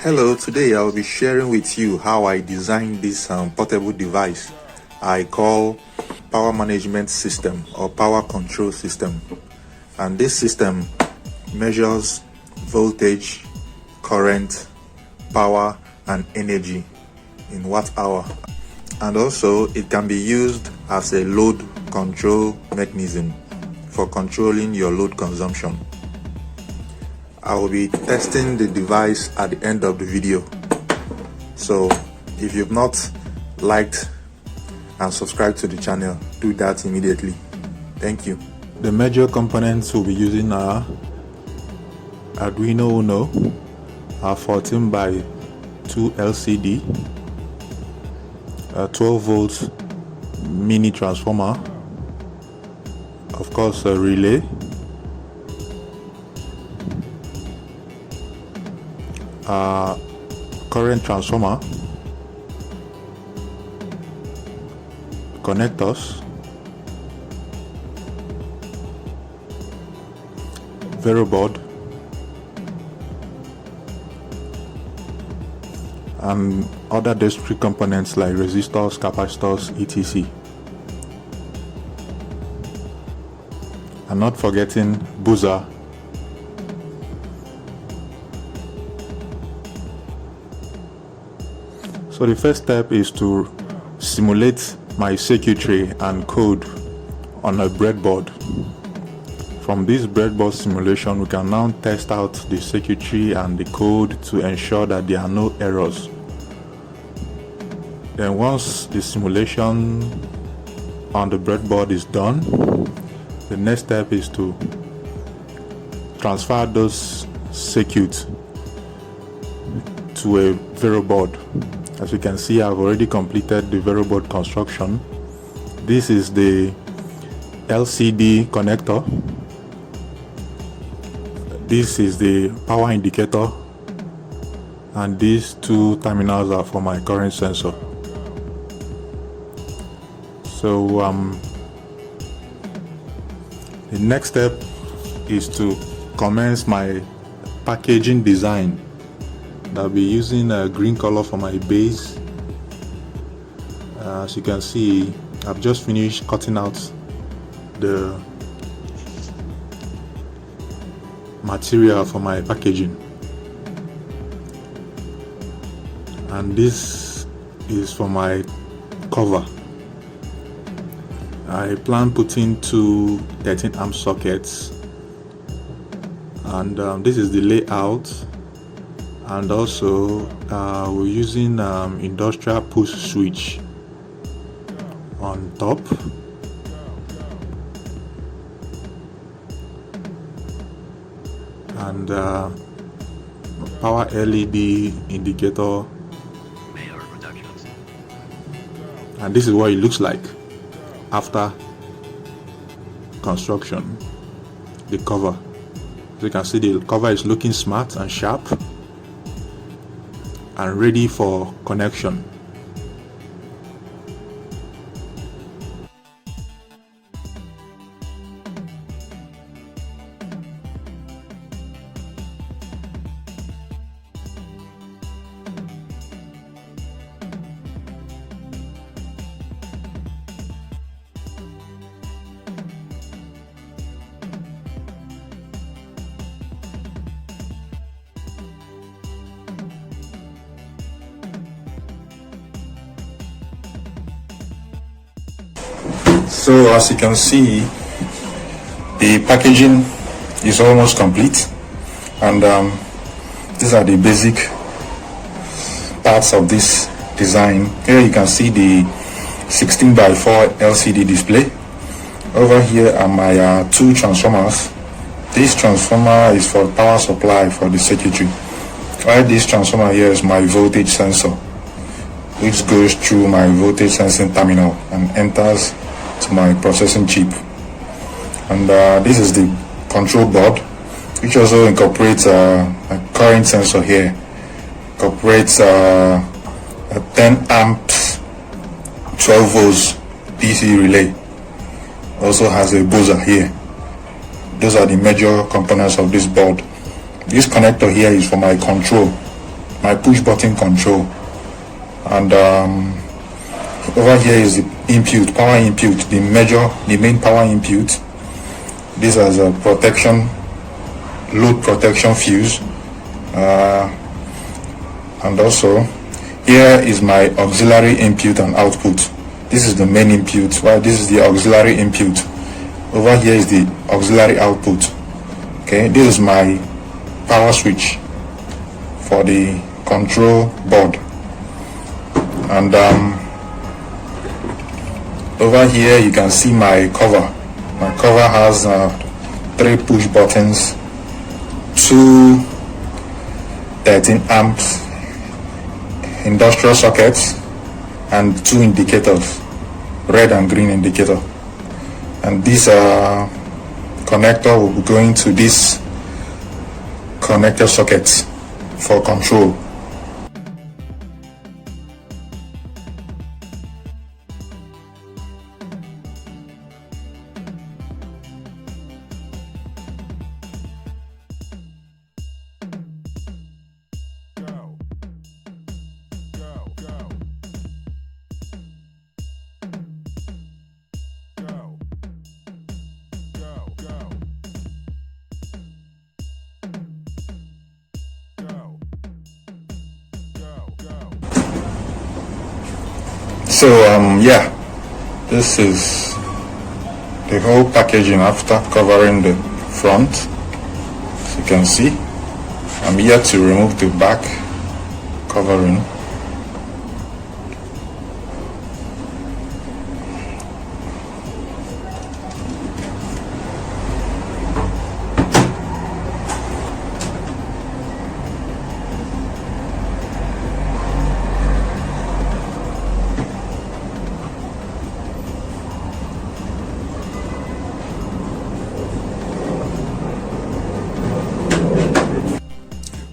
Hello, today I'll be sharing with you how I designed this portable device I call power management system or power control system. And this system measures voltage, current, power and energy in watt hour. And also it can be used as a load control mechanism for controlling your load consumption. I will be testing the device at the end of the video. So if you've not liked and subscribed to the channel, do that immediately. Thank you. The major components we'll be using are Arduino Uno, a 14 by 2 LCD, a 12 volts mini transformer, of course a relay, current transformer, connectors, board, and other discrete components like resistors, capacitors, etc. And not forgetting buzzer. So the first step is to simulate my circuitry and code on a breadboard. From this breadboard simulation, we can now test out the circuitry and the code to ensure that there are no errors. Then once the simulation on the breadboard is done, the next step is to transfer those circuits to a board. As you can see, I've already completed the board construction. This is the LCD connector. This is the power indicator, and these two terminals are for my current sensor. So the next step is to commence my packaging design. I'll be using a green color for my base. As you can see, I've just finished cutting out the material for my packaging, and this is for my cover. I plan putting two 13 amp sockets, and this is the layout. And also we're using industrial push switch on top, and power LED indicator, and this is what it looks like after construction. The cover, as you can see, the cover is looking smart and sharp and ready for connection. So as you can see, the packaging is almost complete, and these are the basic parts of this design. Here you can see the 16 by 4 LCD display. Over here are my two transformers. This transformer is for power supply for the circuitry, while this transformer here is my voltage sensor, which goes through my voltage sensing terminal and enters to my processing chip. And this is the control board, which also incorporates a current sensor here, incorporates a 10 amps 12 volts DC relay, also has a buzzer here. Those are the major components of this board. This connector here is for my control my push button control, and over here is the input, power input, the main power input. This is a protection, load protection fuse, and also here is my auxiliary input and output. This is the main input, while this is the auxiliary input. Over here is the auxiliary output. Okay, this is my power switch for the control board, and over here you can see my cover. My cover has 3 push buttons, 2 13 amps industrial sockets, and 2 indicators, red and green indicator. And this connector will be going to this connector sockets for control. So yeah, this is the whole packaging after covering the front. As you can see, I'm here to remove the back covering.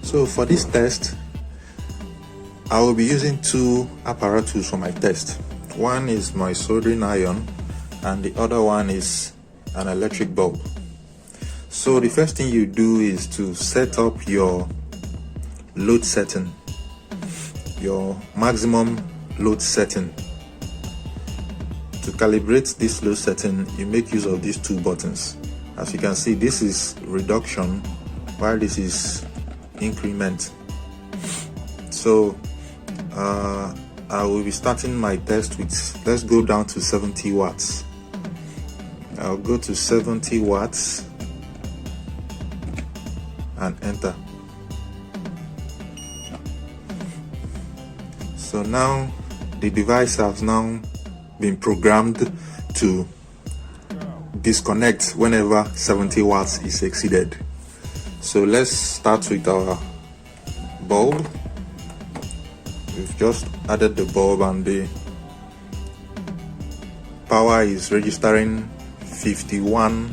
So for this test, I will be using 2 apparatus for my test. One is my soldering iron and the other one is an electric bulb. So the first thing you do is to set up your load setting, your maximum load setting. To calibrate this load setting, you make use of these 2 buttons. As you can see, this is reduction while this is increment. So I will be starting my test with, let's go down to 70 watts. I'll go to 70 watts and enter. So now the device has now been programmed to disconnect whenever 70 watts is exceeded. So let's start with our bulb. We've just added the bulb and the power is registering 51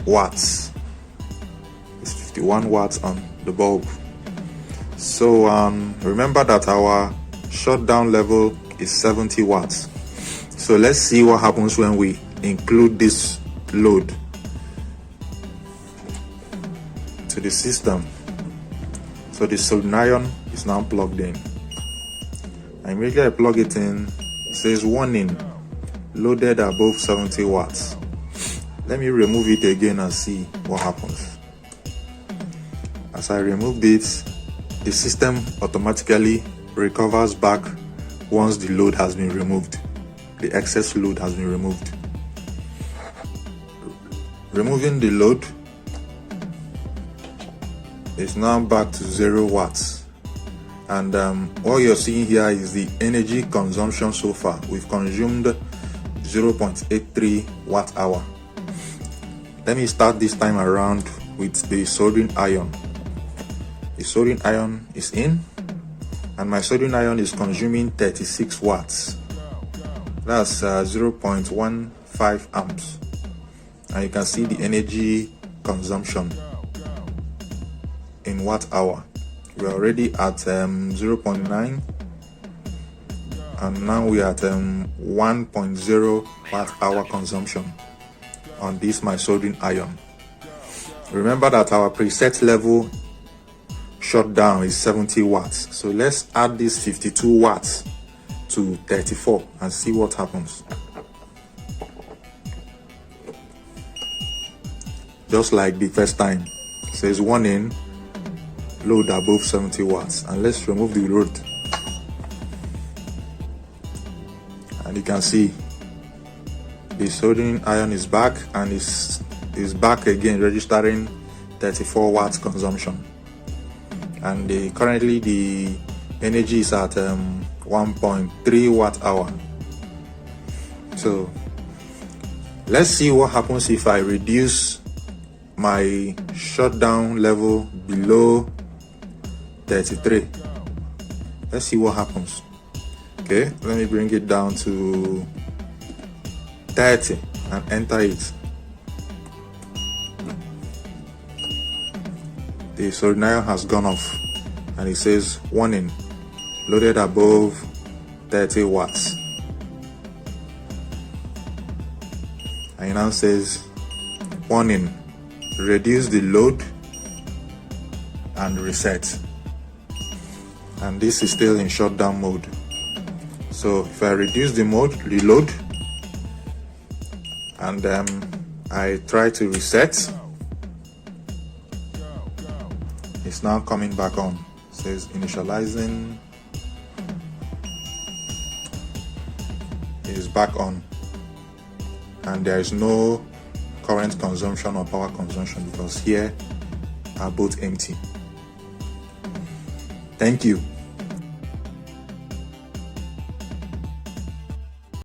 watts. It's 51 watts on the bulb. So remember that our shutdown level is 70 watts. So let's see what happens when we include this load to the system. So the soldering iron is now plugged in. Immediately I plug it in, it says warning, loaded above 70 watts. Let me remove it again and see what happens. As I removed it, the system automatically recovers back once the load has been removed. The excess load has been removed. Removing the load is now back to 0 watts. And what you're seeing here is the energy consumption so far. We've consumed 0.83 watt hour. Let me start this time around with the soldering iron. The soldering iron is in, and my soldering iron is consuming 36 watts. That's 0.15 amps. And you can see the energy consumption in watt hour. We're already at 0.9, and now we are at 1.0 watt hour consumption on this my soldering iron. Remember that our preset level shut down is 70 watts. So let's add this 52 watts to 34 and see what happens. Just like the first time, it says warning, load above 70 watts. And let's remove the load. And you can see the soldering iron is back and is back again, registering 34 watts consumption. And currently the energy is at 1.3 watt hour. So let's see what happens if I reduce my shutdown level below 33. Let's see what happens. Okay, let me bring it down to 30 and enter it. The soldering iron has gone off and it says warning, loaded above 30 watts. And it now says warning, reduce the load and reset. And this is still in shutdown mode. So if I reduce the load and I try to reset, it's now coming back on. It says initializing. It is back on, and there is no current consumption or power consumption because here are both empty. Thank you.